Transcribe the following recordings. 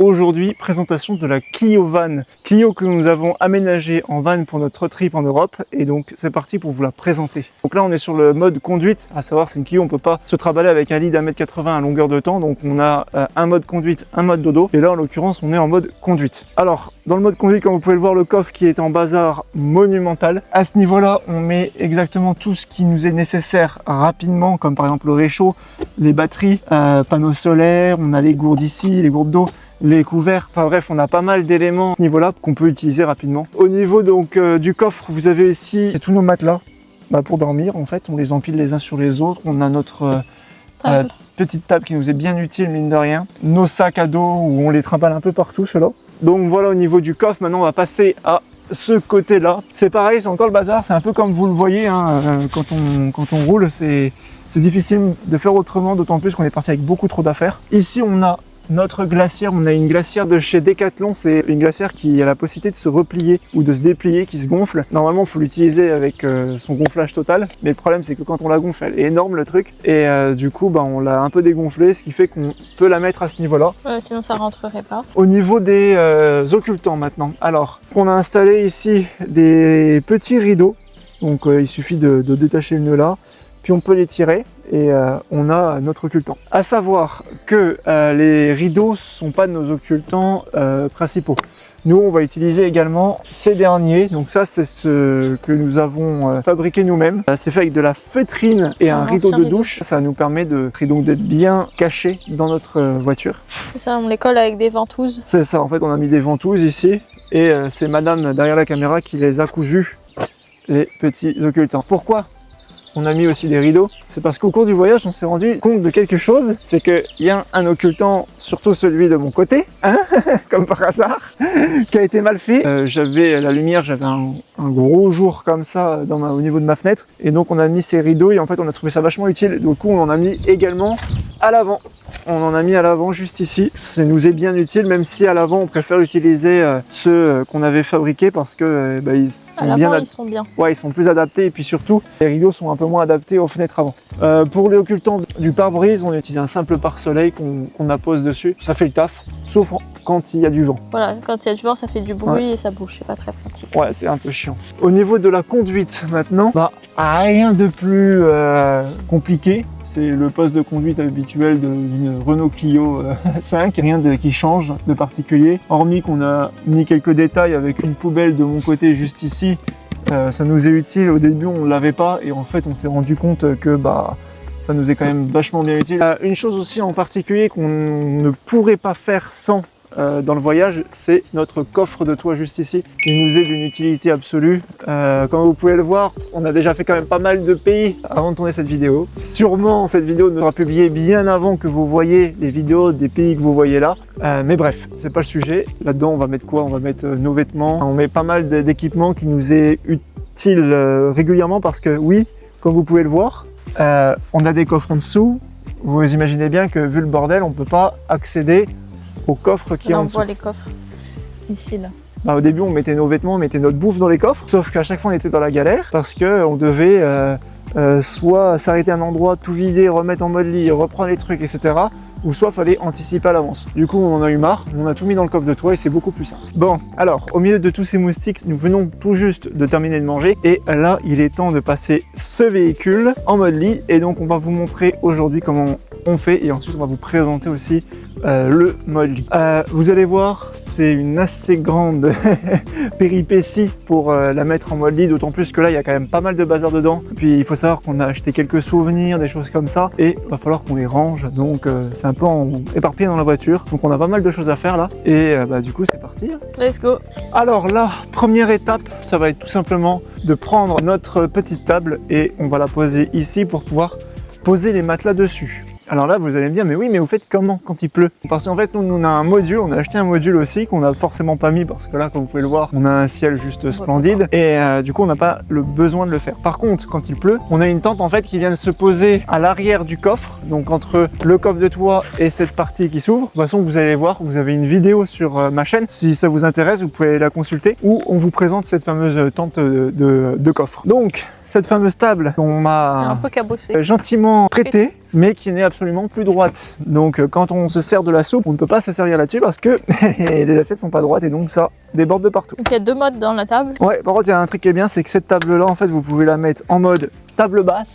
Aujourd'hui, présentation de la Clio Van. Clio que nous avons aménagée en van pour notre trip en Europe. Et donc, c'est parti pour vous la présenter. Donc là, on est sur le mode conduite. À savoir, c'est une Clio, on peut pas se trimballer avec un lit d'1,80 m à longueur de temps. Donc, on a un mode conduite, un mode dodo. Et là, en l'occurrence, on est en mode conduite. Alors, dans le mode conduite, comme vous pouvez le voir, le coffre qui est en bazar monumental. À ce niveau-là, on met exactement tout ce qui nous est nécessaire rapidement, comme par exemple le réchaud, les batteries, panneaux solaires, on a les gourdes ici, les gourdes d'eau, les couverts, enfin bref, on a pas mal d'éléments à ce niveau-là qu'on peut utiliser rapidement. Au niveau donc du coffre, vous avez ici tous nos matelas pour dormir. En fait, on les empile les uns sur les autres. On a notre petite table qui nous est bien utile, mine de rien. Nos sacs à dos où on les trimballe un peu partout, ceux-là. Donc voilà au niveau du coffre. Maintenant, on va passer à ce côté-là. C'est pareil, c'est encore le bazar. C'est un peu comme vous le voyez, hein, quand on roule, c'est difficile de faire autrement, d'autant plus qu'on est parti avec beaucoup trop d'affaires. Ici, on a notre glacière, on a une glacière de chez Decathlon, c'est une glacière qui a la possibilité de se replier ou de se déplier, qui se gonfle. Normalement, il faut l'utiliser avec son gonflage total, mais le problème c'est que quand on la gonfle, elle est énorme le truc, et du coup, on l'a un peu dégonflée, ce qui fait qu'on peut la mettre à ce niveau-là. Sinon ça rentrerait pas. Au niveau des occultants maintenant, alors, on a installé ici des petits rideaux, donc il suffit de détacher le nœud là, puis on peut les tirer et on a notre occultant. À savoir que les rideaux ne sont pas nos occultants principaux. Nous, on va utiliser également ces derniers. Donc ça, c'est ce que nous avons fabriqué nous-mêmes. C'est fait avec de la feutrine et un rideau de douche. Ça nous permet d'être bien cachés dans notre voiture. C'est ça, on les colle avec des ventouses. C'est ça, en fait, on a mis des ventouses ici. Et c'est madame derrière la caméra qui les a cousus, les petits occultants. Pourquoi on a mis aussi des rideaux? C'est parce qu'au cours du voyage, on s'est rendu compte de quelque chose, c'est qu'il y a un occultant, surtout celui de mon côté, hein, comme par hasard, qui a été mal fait. J'avais la lumière, j'avais un gros jour comme ça au niveau de ma fenêtre, et donc on a mis ces rideaux, et en fait on a trouvé ça vachement utile. Du coup, on en a mis également à l'avant. On en a mis à l'avant juste ici. Ça nous est bien utile, même si à l'avant on préfère utiliser ceux qu'on avait fabriqués parce que ils sont bien. Ouais, ils sont plus adaptés et puis surtout les rideaux sont un peu moins adaptés aux fenêtres avant. Pour les occultants du pare-brise, on utilise un simple pare-soleil qu'on appose dessus. Ça fait le taf, sauf quand il y a du vent. Voilà, quand il y a du vent, ça fait du bruit et ça bouge, c'est pas très pratique. Ouais, c'est un peu chiant. Au niveau de la conduite maintenant, rien de plus compliqué. C'est le poste de conduite habituel d'une Renault Clio 5, rien qui change de particulier. Hormis qu'on a mis quelques détails avec une poubelle de mon côté juste ici, ça nous est utile. Au début on ne l'avait pas et en fait on s'est rendu compte que ça nous est quand même vachement bien utile. Une chose aussi en particulier qu'on ne pourrait pas faire sans dans le voyage, c'est notre coffre de toit juste ici. Il nous est d'une utilité absolue. Comme vous pouvez le voir, on a déjà fait quand même pas mal de pays avant de tourner cette vidéo. Sûrement cette vidéo sera publiée bien avant que vous voyez les vidéos des pays que vous voyez là. Mais bref, c'est pas le sujet. Là-dedans, on va mettre quoi? On va mettre nos vêtements. On met pas mal d'équipements qui nous est utile régulièrement parce que oui, comme vous pouvez le voir, on a des coffres en dessous. Vous imaginez bien que vu le bordel, on peut pas accéder au coffre qui est en dessous. On voit les coffres ici là. Au début on mettait nos vêtements, on mettait notre bouffe dans les coffres, sauf qu'à chaque fois on était dans la galère parce qu'on devait soit s'arrêter à un endroit, tout vider, remettre en mode lit, reprendre les trucs, etc. Ou soit fallait anticiper à l'avance. Du coup on en a eu marre, on a tout mis dans le coffre de toit et c'est beaucoup plus simple. Bon, alors au milieu de tous ces moustiques, nous venons tout juste de terminer de manger et là il est temps de passer ce véhicule en mode lit et donc on va vous montrer aujourd'hui comment on fait et ensuite on va vous présenter aussi le mode lit. Vous allez voir, c'est une assez grande péripétie pour la mettre en mode lit, d'autant plus que là il y a quand même pas mal de bazar dedans. Puis il faut savoir qu'on a acheté quelques souvenirs, des choses comme ça et il va falloir qu'on les range, donc c'est un peu éparpillé dans la voiture, donc on a pas mal de choses à faire là et du coup c'est parti. Let's go. Alors la première étape, ça va être tout simplement de prendre notre petite table et on va la poser ici pour pouvoir poser les matelas dessus. Alors là, vous allez me dire, mais oui, mais vous faites comment quand il pleut? Parce qu'en fait, nous, on a un module, on a acheté un module aussi qu'on n'a forcément pas mis parce que là, comme vous pouvez le voir, on a un ciel juste splendide et du coup, on n'a pas le besoin de le faire. Par contre, quand il pleut, on a une tente en fait qui vient de se poser à l'arrière du coffre, donc entre le coffre de toit et cette partie qui s'ouvre. De toute façon, vous allez voir, vous avez une vidéo sur ma chaîne. Si ça vous intéresse, vous pouvez la consulter où on vous présente cette fameuse tente de coffre. Donc, cette fameuse table qu'on Un m'a peu cabossé. gentiment prêtée, mais qui n'est absolument plus droite. Donc quand on se sert de la soupe, on ne peut pas se servir là-dessus parce que les assiettes sont pas droites et donc ça déborde de partout. Donc il y a 2 modes dans la table. Ouais, par contre, il y a un truc qui est bien, c'est que cette table-là, en fait, vous pouvez la mettre en mode table basse,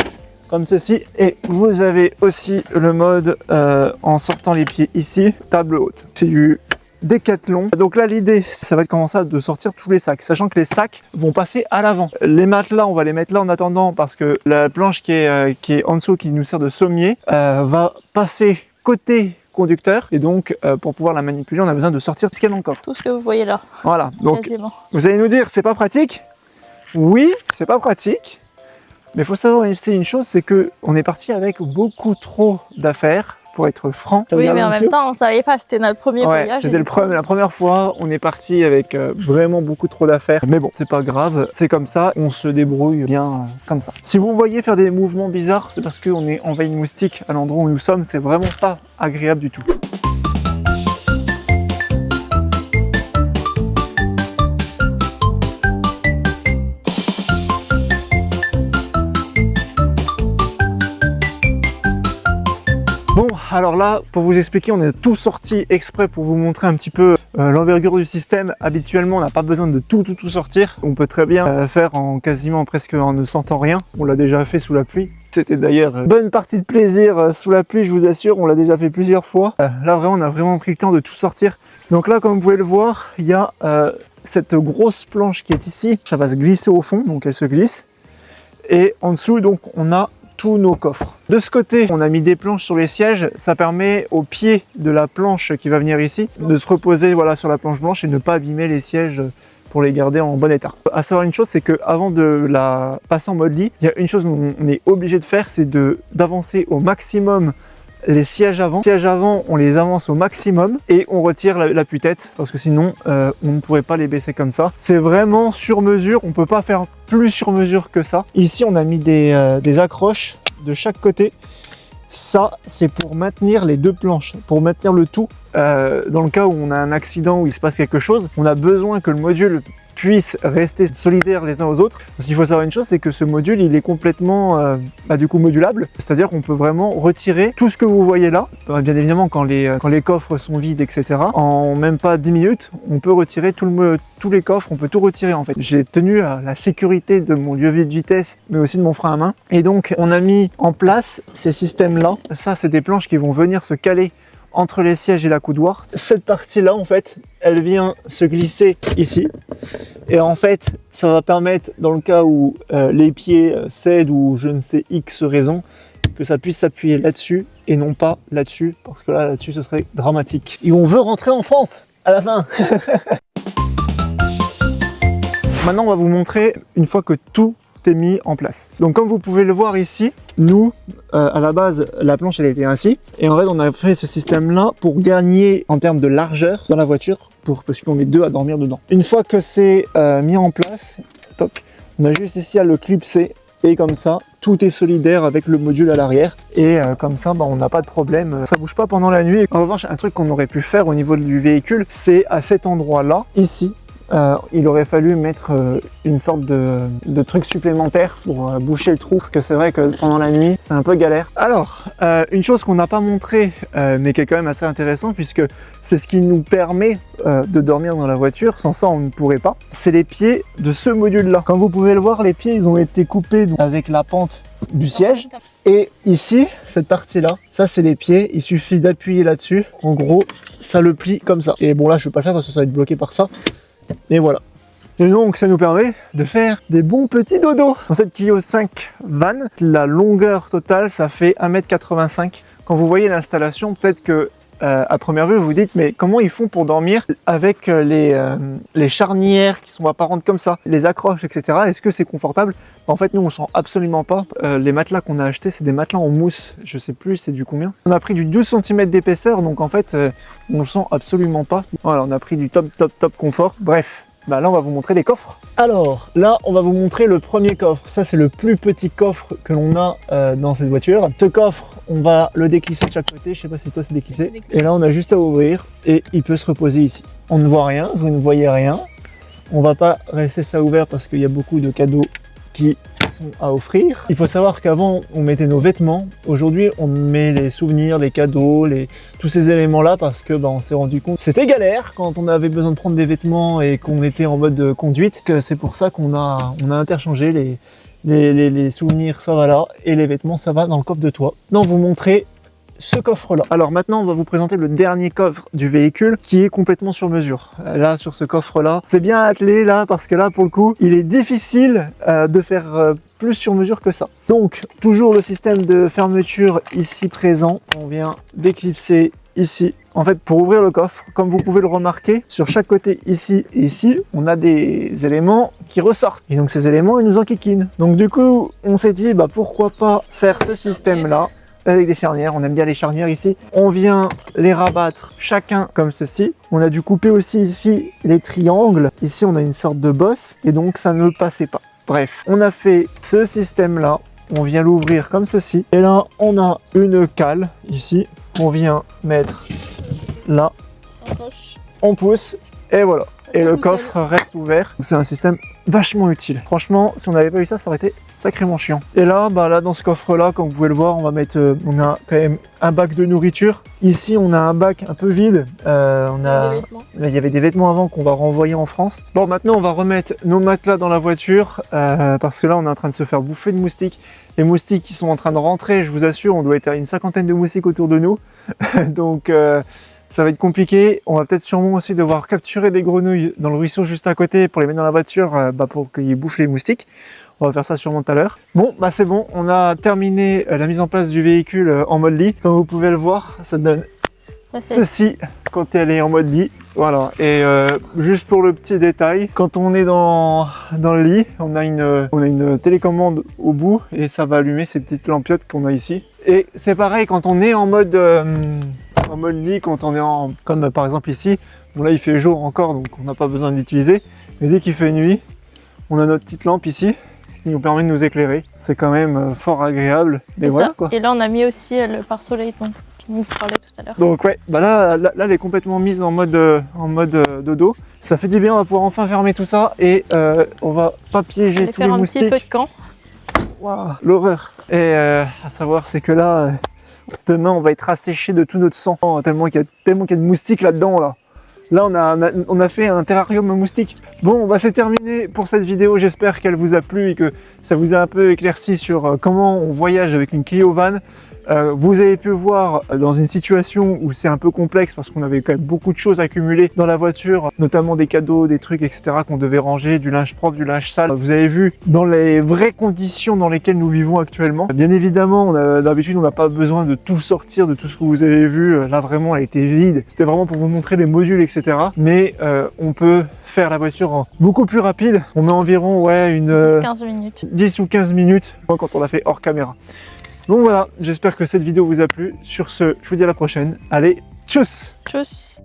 comme ceci, et vous avez aussi le mode en sortant les pieds ici, table haute. C'est du Décathlon. Donc là, l'idée, ça va être commencer de sortir tous les sacs, sachant que les sacs vont passer à l'avant. Les matelas, on va les mettre là en attendant parce que la planche qui est en dessous, qui nous sert de sommier, va passer côté conducteur, et donc pour pouvoir la manipuler, on a besoin de sortir ce qu'il y a dans le coffre. Tout ce que vous voyez là. Voilà, donc Quasiment. vous allez nous dire, c'est pas pratique? Oui, c'est pas pratique, mais il faut savoir aussi une chose, c'est que on est parti avec beaucoup trop d'affaires, pour être franc. Ça Oui, veut dire mais en la même chose temps, on savait pas, c'était notre premier Ouais, voyage. c'était la première fois, on est parti avec vraiment beaucoup trop d'affaires. Mais bon, c'est pas grave, c'est comme ça, on se débrouille bien comme ça. Si vous voyez faire des mouvements bizarres, c'est parce qu'on est envahi de moustiques à l'endroit où nous sommes, c'est vraiment pas agréable du tout. Bon, alors là, pour vous expliquer, on est tout sorti exprès pour vous montrer un petit peu l'envergure du système. Habituellement, on n'a pas besoin de tout sortir. On peut très bien faire quasiment presque en ne sentant rien. On l'a déjà fait sous la pluie. C'était d'ailleurs une bonne partie de plaisir sous la pluie, je vous assure. On l'a déjà fait plusieurs fois. Là, vraiment, on a vraiment pris le temps de tout sortir. Donc là, comme vous pouvez le voir, il y a cette grosse planche qui est ici. Ça va se glisser au fond, donc elle se glisse. Et en dessous, donc, on a tous nos coffres. De ce côté, on a mis des planches sur les sièges, ça permet au pied de la planche qui va venir ici de se reposer voilà, sur la planche blanche et ne pas abîmer les sièges pour les garder en bon état. À savoir une chose, c'est que avant de la passer en mode lit, il y a une chose qu'on est obligé de faire, c'est d'avancer au maximum les sièges avant. Les sièges avant, on les avance au maximum et on retire la putette parce que sinon on ne pourrait pas les baisser comme ça. C'est vraiment sur mesure, on peut pas faire plus sur mesure que ça. Ici on a mis des accroches de chaque côté. Ça c'est pour maintenir les deux planches, pour maintenir le tout. Dans le cas où on a un accident, où il se passe quelque chose, on a besoin que le module puisse rester solidaires les uns aux autres. Parce qu'il faut savoir une chose, c'est que ce module, il est complètement du coup modulable. C'est-à-dire qu'on peut vraiment retirer tout ce que vous voyez là. Bien évidemment, quand les coffres sont vides, etc., en même pas 10 minutes, on peut retirer tous les coffres, on peut tout retirer en fait. J'ai tenu à la sécurité de mon levier de vitesse, mais aussi de mon frein à main. Et donc, on a mis en place ces systèmes-là. Ça, c'est des planches qui vont venir se caler entre les sièges et la coudoir. Cette partie-là, en fait, elle vient se glisser ici. Et en fait, ça va permettre, dans le cas où les pieds cèdent ou je ne sais X raison, que ça puisse s'appuyer là-dessus et non pas là-dessus, parce que là-dessus, ce serait dramatique. Et on veut rentrer en France à la fin. Maintenant, on va vous montrer, une fois que tout est mis en place. Donc comme vous pouvez le voir ici, nous, à la base, la planche elle était ainsi, et en fait on a fait ce système là pour gagner en termes de largeur dans la voiture, parce qu'on est deux à dormir dedans. Une fois que c'est mis en place, toc, on a juste ici à le clipser, et comme ça, tout est solidaire avec le module à l'arrière, et comme ça, on n'a pas de problème, ça bouge pas pendant la nuit. En revanche, un truc qu'on aurait pu faire au niveau du véhicule, c'est à cet endroit là, ici, il aurait fallu mettre une sorte de truc supplémentaire pour boucher le trou, parce que c'est vrai que pendant la nuit c'est un peu galère. Alors une chose qu'on n'a pas montré mais qui est quand même assez intéressant, puisque c'est ce qui nous permet de dormir dans la voiture, sans ça on ne pourrait pas, c'est les pieds de ce module là. Comme vous pouvez le voir, les pieds ils ont été coupés donc, avec la pente du siège, et ici cette partie là, ça c'est les pieds, il suffit d'appuyer là-dessus, en gros ça le plie comme ça. Et bon là je ne vais pas le faire parce que ça va être bloqué par ça. Et voilà. Et donc ça nous permet de faire des bons petits dodos. Dans cette Clio 5 van, la longueur totale ça fait 1,85 m. Quand vous voyez l'installation, peut-être que à première vue vous vous dites mais comment ils font pour dormir avec les charnières qui sont apparentes comme ça, les accroches, etc. Est-ce que c'est confortable? En fait nous on sent absolument pas. Les matelas qu'on a achetés c'est des matelas en mousse, je sais plus c'est du combien. On a pris du 12 cm d'épaisseur, donc en fait on le sent absolument pas. Voilà, on a pris du top confort. Bref, là on va vous montrer des coffres. Alors là on va vous montrer le premier coffre. Ça c'est le plus petit coffre que l'on a dans cette voiture. Ce coffre on va le déclisser de chaque côté, je sais pas si toi c'est déclissé. Et là on a juste à ouvrir et il peut se reposer ici. On ne voit rien, vous ne voyez rien. On va pas rester ça ouvert parce qu'il y a beaucoup de cadeaux qui sont à offrir. Il faut savoir qu'avant, on mettait nos vêtements. Aujourd'hui, on met les souvenirs, les cadeaux, tous ces éléments-là parce que on s'est rendu compte que c'était galère quand on avait besoin de prendre des vêtements et qu'on était en mode conduite. Que c'est pour ça qu'on a interchangé les souvenirs, ça va là, et les vêtements, ça va dans le coffre de toit. Non, vous montrer ce coffre-là. Alors maintenant, on va vous présenter le dernier coffre du véhicule qui est complètement sur mesure. Là, sur ce coffre-là, c'est bien attelé là parce que là, pour le coup, il est difficile de faire plus sur mesure que ça. Donc, toujours le système de fermeture ici présent. On vient d'éclipser ici. En fait, pour ouvrir le coffre, comme vous pouvez le remarquer, sur chaque côté ici et ici, on a des éléments qui ressortent. Et donc ces éléments, ils nous enquiquinent. Donc du coup, on s'est dit, pourquoi pas faire ce système-là avec des charnières, on aime bien les charnières ici. On vient les rabattre chacun comme ceci. On a dû couper aussi ici les triangles. Ici, on a une sorte de bosse et donc ça ne passait pas. Bref, on a fait ce système-là. On vient l'ouvrir comme ceci. Et là, on a une cale ici qu'on vient mettre là. On pousse et voilà. Et le coffre reste ouvert. C'est un système vachement utile. Franchement, si on n'avait pas eu ça, ça aurait été sacrément chiant. Et là, là dans ce coffre-là, comme vous pouvez le voir, on va mettre, on a quand même un bac de nourriture. Ici, on a un bac un peu vide. Il y avait des vêtements avant qu'on va renvoyer en France. Bon, maintenant, on va remettre nos matelas dans la voiture parce que là, on est en train de se faire bouffer de moustiques. Les moustiques qui sont en train de rentrer, je vous assure, on doit être à une 50aine de moustiques autour de nous. Donc, ça va être compliqué. On va peut-être sûrement aussi devoir capturer des grenouilles dans le ruisseau juste à côté pour les mettre dans la voiture pour qu'ils bouffent les moustiques. On va faire ça sûrement tout à l'heure. Bon, c'est bon. On a terminé la mise en place du véhicule en mode lit. Comme vous pouvez le voir, ça donne ceci quand elle est en mode lit. Voilà. Et juste pour le petit détail, quand on est dans le lit, on a une télécommande au bout et ça va allumer ces petites lampiottes qu'on a ici. Et c'est pareil quand on est en mode lit, quand on est comme par exemple ici, bon là il fait jour encore donc on n'a pas besoin de l'utiliser, mais dès qu'il fait nuit, on a notre petite lampe ici qui nous permet de nous éclairer. C'est quand même fort agréable. Mais voilà, quoi. Et là on a mis aussi le pare-soleil dont vous parlez tout à l'heure. Donc ouais, là elle est complètement mise en mode dodo. Ça fait du bien, on va pouvoir enfin fermer tout ça et on va pas piéger tous les moustiques. Faire un petit feu de camp. Waouh, l'horreur. Et à savoir c'est que là, demain on va être asséché de tout notre sang tellement qu'il y a de moustiques là-dedans là. Là, on a fait un terrarium à moustiques. Bon, c'est terminé pour cette vidéo. J'espère qu'elle vous a plu et que ça vous a un peu éclairci sur comment on voyage avec une Clio Van. Vous avez pu voir dans une situation où c'est un peu complexe parce qu'on avait quand même beaucoup de choses accumulées dans la voiture, notamment des cadeaux, des trucs, etc. qu'on devait ranger, du linge propre, du linge sale. Vous avez vu dans les vraies conditions dans lesquelles nous vivons actuellement. Bien évidemment, d'habitude, on n'a pas besoin de tout sortir, de tout ce que vous avez vu. Là, vraiment, elle était vide. C'était vraiment pour vous montrer les modules, etc. Mais on peut faire la voiture beaucoup plus rapide. On met environ 10-15 minutes. 10 ou 15 minutes quand on l'a fait hors caméra. Donc voilà, j'espère que cette vidéo vous a plu. Sur ce, je vous dis à la prochaine. Allez, tchuss! Tchuss!